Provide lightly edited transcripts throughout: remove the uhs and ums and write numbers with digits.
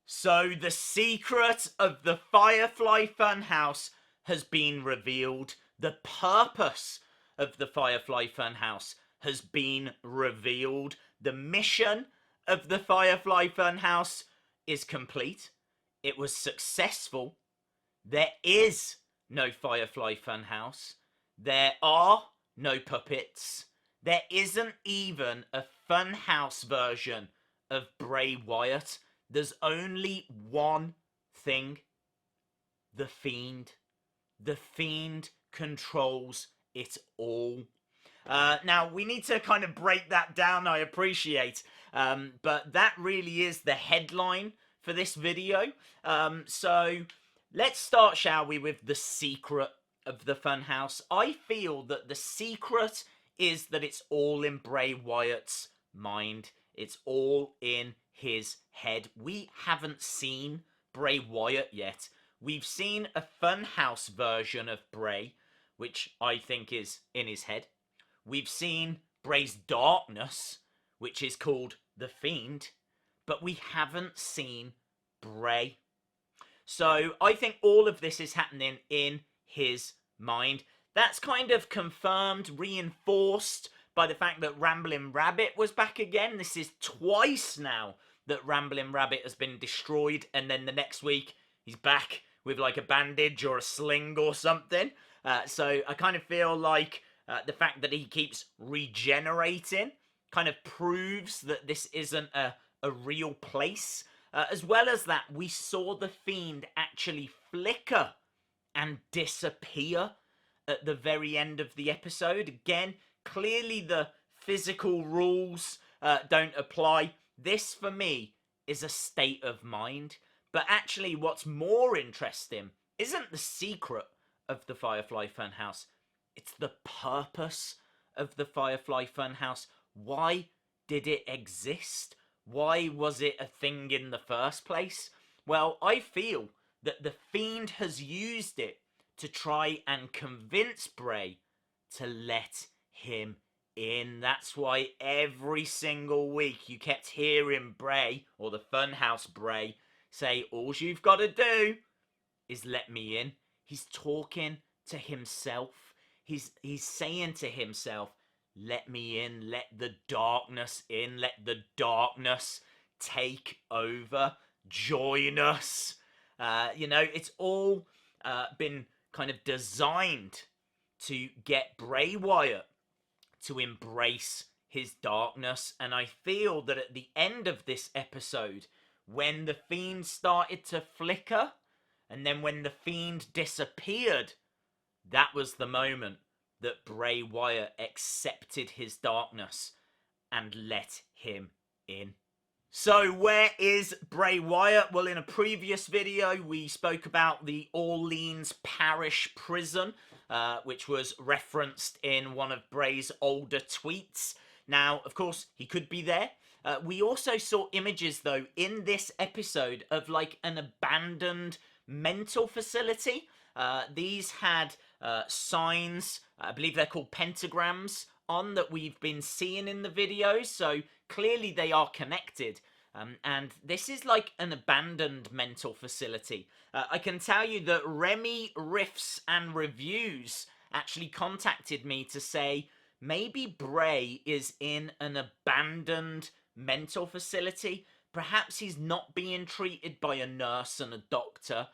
So the secret of the Firefly Fun House has been revealed. The purpose of the Firefly Fun House has been revealed. The mission of the Firefly Fun House is complete. It was successful. There is no Firefly Fun House. There are no puppets. There isn't even a Funhouse version of Bray Wyatt. There's only one thing. The Fiend. The Fiend controls it all. Now, we need to kind of break that down, I appreciate. But that really is the headline for this video. So let's start, shall we, with the secret of the Funhouse. I feel that the secret is that it's all in Bray Wyatt's mind. It's all in his head. We haven't seen Bray Wyatt yet. We've seen a Funhouse version of Bray, which I think is in his head. We've seen Bray's darkness, which is called the Fiend, but we haven't seen Bray. So I think all of this is happening in his mind. That's kind of confirmed, reinforced by the fact that Ramblin' Rabbit was back again. This is twice now that Ramblin' Rabbit has been destroyed, and then the next week he's back with like a bandage or a sling or something. So I kind of feel like the fact that he keeps regenerating kind of proves that this isn't a real place. As well as that, we saw the Fiend actually flicker and disappear at the very end of the episode. Again, clearly the physical rules don't apply. This, for me, is a state of mind. But actually, what's more interesting isn't the secret of the Firefly Funhouse. It's the purpose of the Firefly Funhouse. Why did it exist? Why was it a thing in the first place? Well, I feel that the Fiend has used it to try and convince Bray to let him in. That's why every single week you kept hearing Bray, or the Funhouse Bray, say, all you've got to do is let me in. He's talking to himself. He's saying to himself, let me in, let the darkness in, let the darkness take over, join us. It's all been kind of designed to get Bray Wyatt to embrace his darkness. And I feel that at the end of this episode, when the Fiend started to flicker, and then when the Fiend disappeared, that was the moment that Bray Wyatt accepted his darkness and let him in. So where is Bray Wyatt? Well, in a previous video, we spoke about the Orleans Parish prison, which was referenced in one of Bray's older tweets. Now, of course, he could be there. We also saw images, though, in this episode of like an abandoned mental facility. These had signs, I believe they're called pentagrams, on that we've been seeing in the videos, so clearly they are connected. And this is like an abandoned mental facility. I can tell you that Remy Riffs and Reviews actually contacted me to say maybe Bray is in an abandoned mental facility. Perhaps he's not being treated by a nurse and a doctor.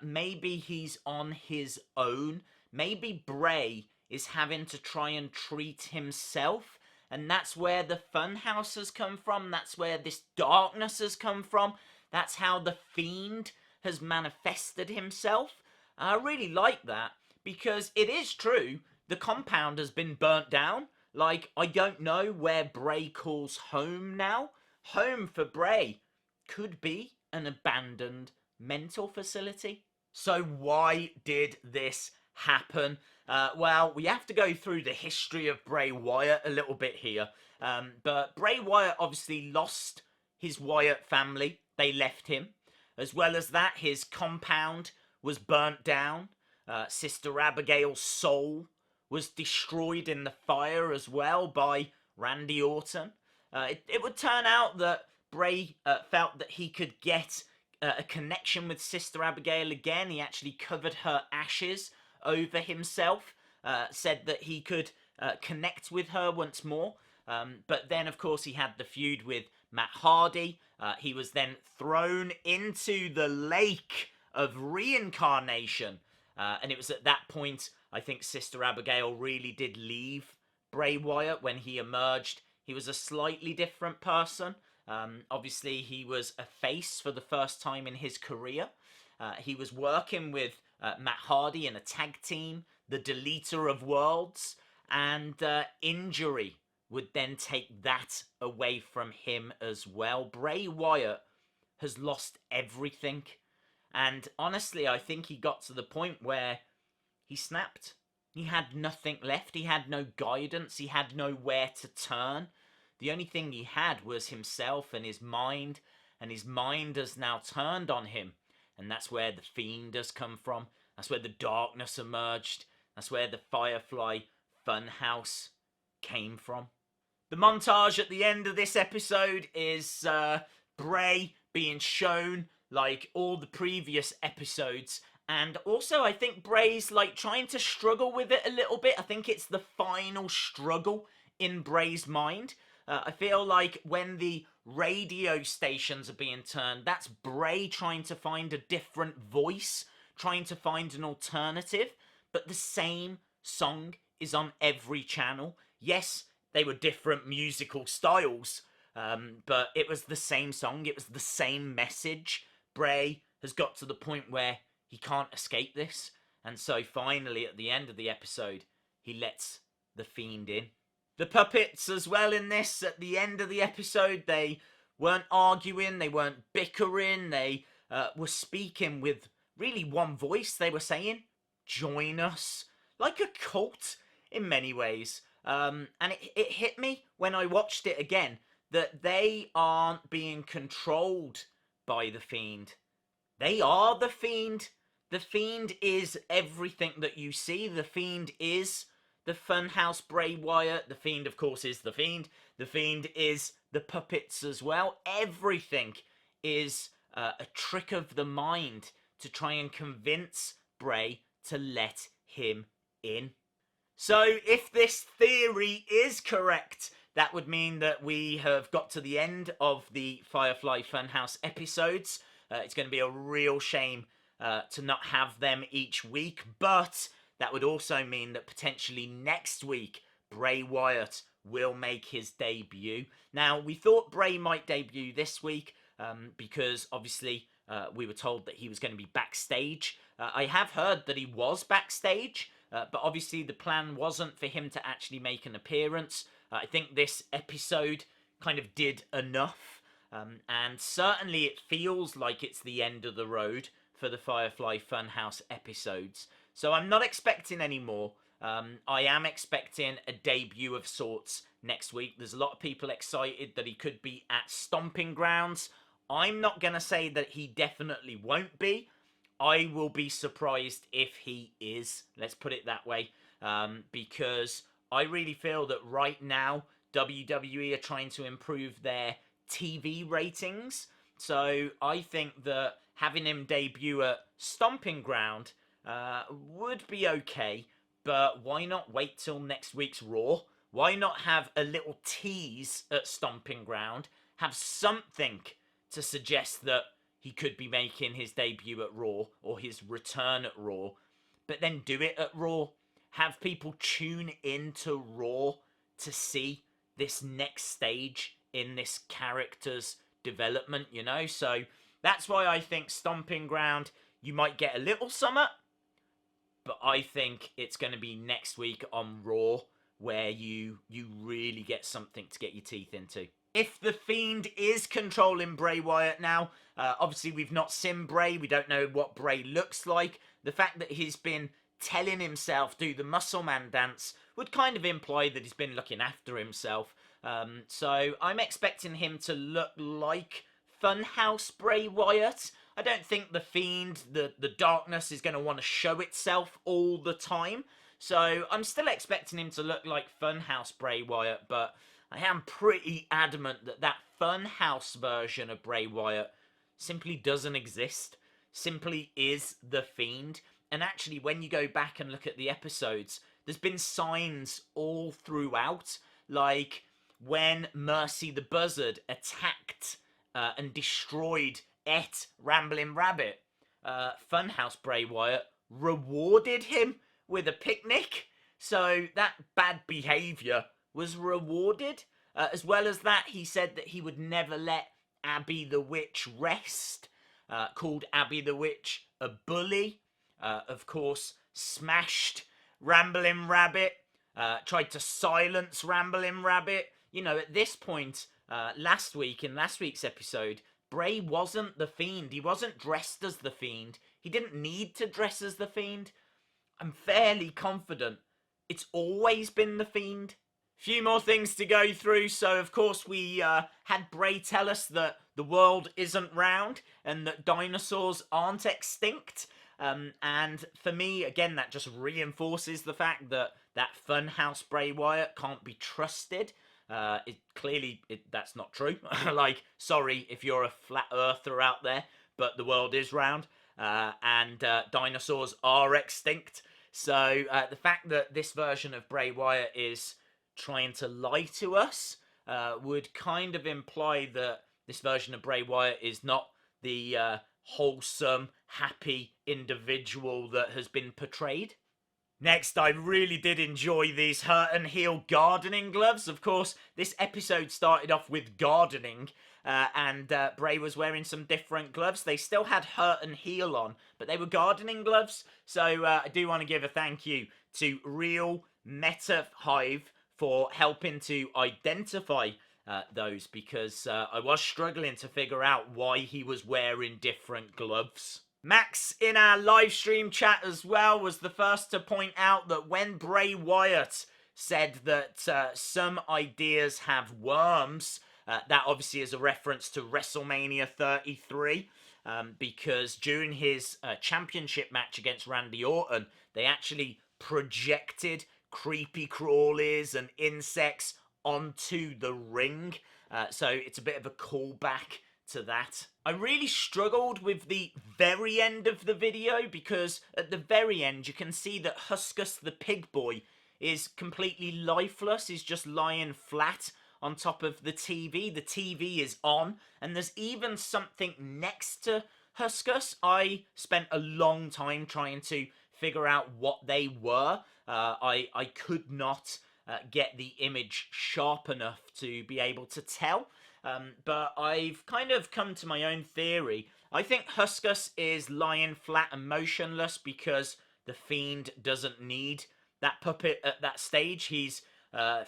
Maybe he's on his own. Maybe Bray is having to try and treat himself. And that's where the Funhouse has come from. That's where this darkness has come from. That's how the Fiend has manifested himself. I really like that, because it is true. The compound has been burnt down. Like, I don't know where Bray calls home now. Home for Bray could be an abandoned mental facility. So why did this happen? Well, we have to go through the history of Bray Wyatt a little bit here. But Bray Wyatt obviously lost his Wyatt family. They left him. As well as that, his compound was burnt down. Sister Abigail's soul was destroyed in the fire as well by Randy Orton. It would turn out that Bray felt that he could get a connection with Sister Abigail again. He actually covered her ashes over himself, said that he could connect with her once more. But then, of course, he had the feud with Matt Hardy. He was then thrown into the lake of reincarnation. And it was at that point, I think Sister Abigail really did leave Bray Wyatt when he emerged. He was a slightly different person. Obviously, he was a face for the first time in his career. He was working with Matt Hardy in a tag team, the Deleter of Worlds, and injury would then take that away from him as well. Bray Wyatt has lost everything. And honestly, I think he got to the point where he snapped. He had nothing left. He had no guidance. He had nowhere to turn. The only thing he had was himself and his mind has now turned on him. And that's where the Fiend has come from. That's where the darkness emerged. That's where the Firefly Fun House came from. The montage at the end of this episode is Bray being shown like all the previous episodes. And also, I think Bray's like trying to struggle with it a little bit. I think it's the final struggle in Bray's mind. I feel like when the radio stations are being turned, that's Bray trying to find a different voice, trying to find an alternative. But the same song is on every channel. Yes, they were different musical styles, but it was the same song. It was the same message. Bray has got to the point where he can't escape this. And so finally, at the end of the episode, he lets the Fiend in. The puppets as well in this, at the end of the episode, they weren't arguing, they weren't bickering, they were speaking with really one voice. They were saying, join us. Like a cult in many ways. And it hit me when I watched it again that they aren't being controlled by the Fiend. They are the Fiend. The Fiend is everything that you see. The Fiend is the Funhouse Bray Wyatt. The Fiend, of course, is the Fiend. The Fiend is the puppets as well. Everything is a trick of the mind to try and convince Bray to let him in. So if this theory is correct, that would mean that we have got to the end of the Firefly Funhouse episodes. It's going to be a real shame to not have them each week, but that would also mean that potentially next week Bray Wyatt will make his debut. Now, we thought Bray might debut this week because obviously we were told that he was going to be backstage. I have heard that he was backstage, but obviously the plan wasn't for him to actually make an appearance. I think this episode kind of did enough, and certainly it feels like it's the end of the road for the Firefly Funhouse episodes. So I'm not expecting any more. I am expecting a debut of sorts next week. There's a lot of people excited that he could be at Stomping Grounds. I'm not going to say that he definitely won't be. I will be surprised if he is. Let's put it that way. Because I really feel that right now WWE are trying to improve their TV ratings. So I think that having him debut at Stomping Ground would be okay. But why not wait till next week's Raw? Why not have a little tease at Stomping Ground? Have something to suggest that he could be making his debut at Raw or his return at Raw. But then do it at Raw. Have people tune in to Raw to see this next stage in this character's development, you know? So that's why I think Stomping Ground, you might get a little summer, but I think it's going to be next week on Raw where you really get something to get your teeth into. If the Fiend is controlling Bray Wyatt now, obviously we've not seen Bray. We don't know what Bray looks like. The fact that he's been telling himself do the muscle man dance would kind of imply that he's been looking after himself. So I'm expecting him to look like Funhouse Bray Wyatt. I don't think the Fiend, the darkness, is going to want to show itself all the time. So I'm still expecting him to look like Funhouse Bray Wyatt, but I am pretty adamant that that Funhouse version of Bray Wyatt simply doesn't exist, simply is the Fiend. And actually, when you go back and look at the episodes, there's been signs all throughout, like when Mercy the Buzzard attacked and destroyed Ramblin' Rabbit, Funhouse Bray Wyatt rewarded him with a picnic. So that bad behaviour was rewarded. As well as that, he said that he would never let Abby the Witch rest. Called Abby the Witch a bully. Of course, smashed Ramblin' Rabbit. Tried to silence Ramblin' Rabbit. You know, at this point, in last week's episode, Bray wasn't the Fiend. He wasn't dressed as the Fiend. He didn't need to dress as the Fiend. I'm fairly confident it's always been the Fiend. Few more things to go through. So, of course, we had Bray tell us that the world isn't round and that dinosaurs aren't extinct. And for me, again, that just reinforces the fact that Funhouse Bray Wyatt can't be trusted. Clearly, that's not true. Like, sorry if you're a flat earther out there, but the world is round, and dinosaurs are extinct. So the fact that this version of Bray Wyatt is trying to lie to us would kind of imply that this version of Bray Wyatt is not the wholesome, happy individual that has been portrayed. Next, I really did enjoy these Hurt and Heal gardening gloves. Of course, this episode started off with gardening, and Bray was wearing some different gloves. They still had Hurt and Heal on, but they were gardening gloves. So I do want to give a thank you to Real Meta Hive for helping to identify those, because I was struggling to figure out why he was wearing different gloves. Max, in our live stream chat as well, was the first to point out that when Bray Wyatt said that some ideas have worms, that obviously is a reference to WrestleMania 33, because during his championship match against Randy Orton, they actually projected creepy crawlies and insects onto the ring. So it's a bit of a callback to that. I really struggled with the very end of the video, because at the very end you can see that Huskus the pig boy is completely lifeless. He's just lying flat on top of the TV. The TV is on, and there's even something next to Huskus. I spent a long time trying to figure out what they were. I could not get the image sharp enough to be able to tell. But I've kind of come to my own theory. I think Huskus is lying flat and motionless because the Fiend doesn't need that puppet at that stage. He's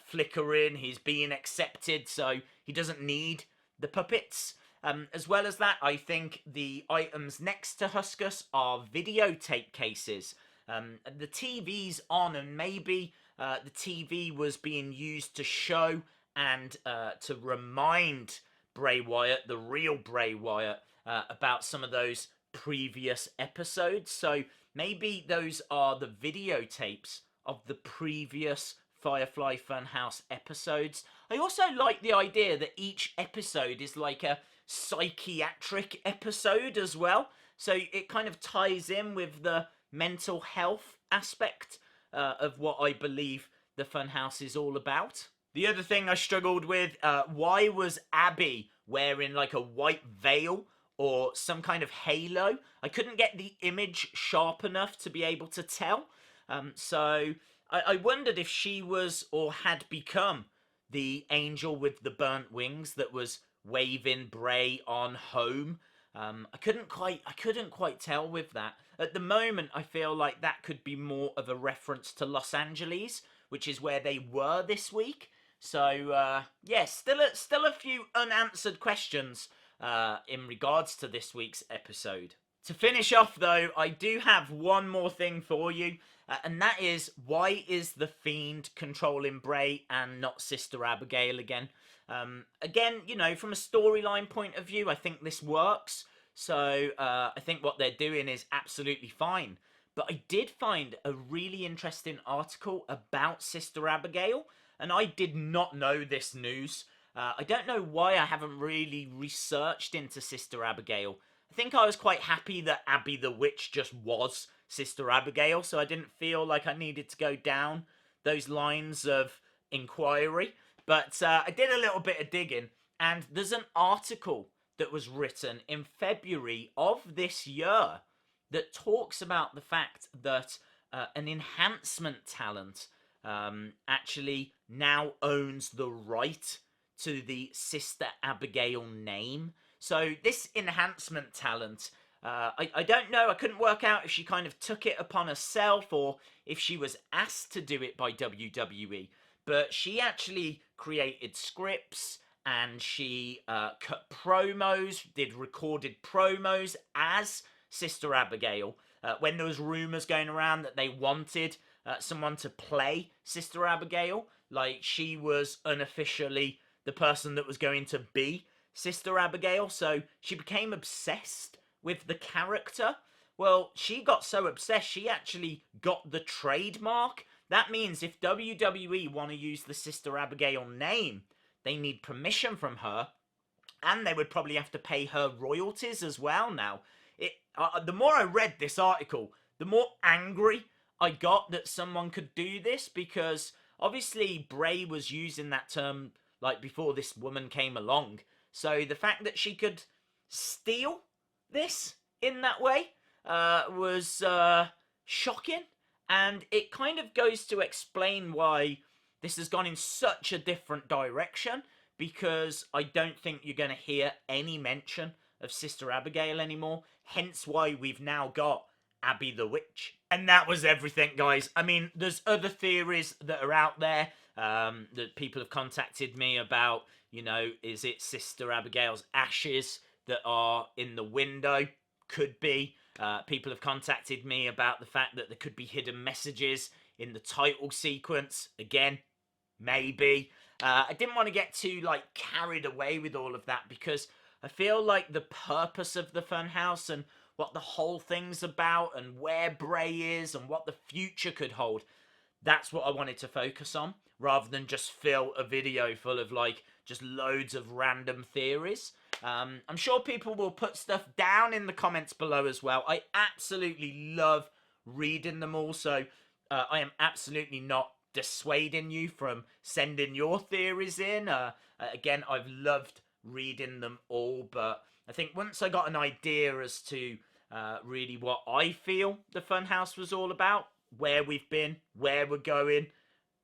flickering, he's being accepted, so he doesn't need the puppets. As well as that, I think the items next to Huskus are videotape cases. The TV's on, and maybe the TV was being used to show and to remind Bray Wyatt, the real Bray Wyatt, about some of those previous episodes. So maybe those are the videotapes of the previous Firefly Funhouse episodes. I also like the idea that each episode is like a psychiatric episode as well. So it kind of ties in with the mental health aspect of what I believe the Funhouse is all about. The other thing I struggled with, why was Abby wearing like a white veil or some kind of halo? I couldn't get the image sharp enough to be able to tell. So I wondered if she was or had become the angel with the burnt wings that was waving Bray on home. I couldn't quite tell with that. At the moment, I feel like that could be more of a reference to Los Angeles, which is where they were this week. So, yeah, still a few unanswered questions in regards to this week's episode. To finish off, though, I do have one more thing for you, and that is, why is the Fiend controlling Bray and not Sister Abigail again? Again, you know, from a storyline point of view, I think this works. So, I think what they're doing is absolutely fine. But I did find a really interesting article about Sister Abigail, and I did not know this news. I don't know why I haven't really researched into Sister Abigail. I think I was quite happy that Abby the Witch just was Sister Abigail, so I didn't feel like I needed to go down those lines of inquiry. But I did a little bit of digging, and there's an article that was written in February of this year that talks about the fact that an enhancement talent actually now owns the right to the Sister Abigail name. So this enhancement talent, I don't know, I couldn't work out if she kind of took it upon herself or if she was asked to do it by WWE, but she actually created scripts and she cut promos, did recorded promos as Sister Abigail. When there was rumours going around that they wanted someone to play Sister Abigail, like she was unofficially the person that was going to be Sister Abigail, so she became obsessed with the character. Well, she got so obsessed, she actually got the trademark. That means if WWE want to use the Sister Abigail name, they need permission from her, and they would probably have to pay her royalties as well now. The more I read this article, the more angry I got that someone could do this, because obviously Bray was using that term like before this woman came along. So the fact that she could steal this in that way was shocking. And it kind of goes to explain why this has gone in such a different direction, because I don't think you're going to hear any mention of Sister Abigail anymore. Hence why we've now got Abby the Witch. And that was everything, guys. I mean, there's other theories that are out there that people have contacted me about. You know, is it Sister Abigail's ashes that are in the window? Could be. People have contacted me about the fact that there could be hidden messages in the title sequence. Again, maybe. I didn't want to get too, like, carried away with all of that, because I feel like the purpose of the Funhouse and what the whole thing's about and where Bray is and what the future could hold, that's what I wanted to focus on, rather than just fill a video full of, like, just loads of random theories. I'm sure people will put stuff down in the comments below as well. I absolutely love reading them all, so I am absolutely not dissuading you from sending your theories in. Again, I've loved reading them all, but I think once I got an idea as to really what I feel the Funhouse was all about, where we've been, where we're going,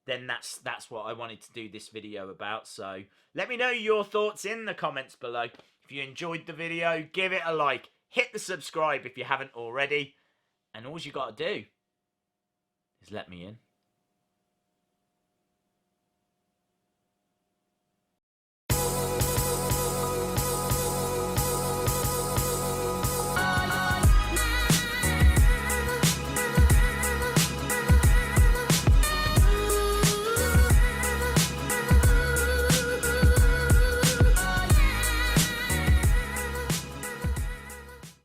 then that's what I wanted to do this video about. So let me know your thoughts in the comments below. If you enjoyed the video, give it a like, hit the subscribe if you haven't already, and all you gotta do is let me in.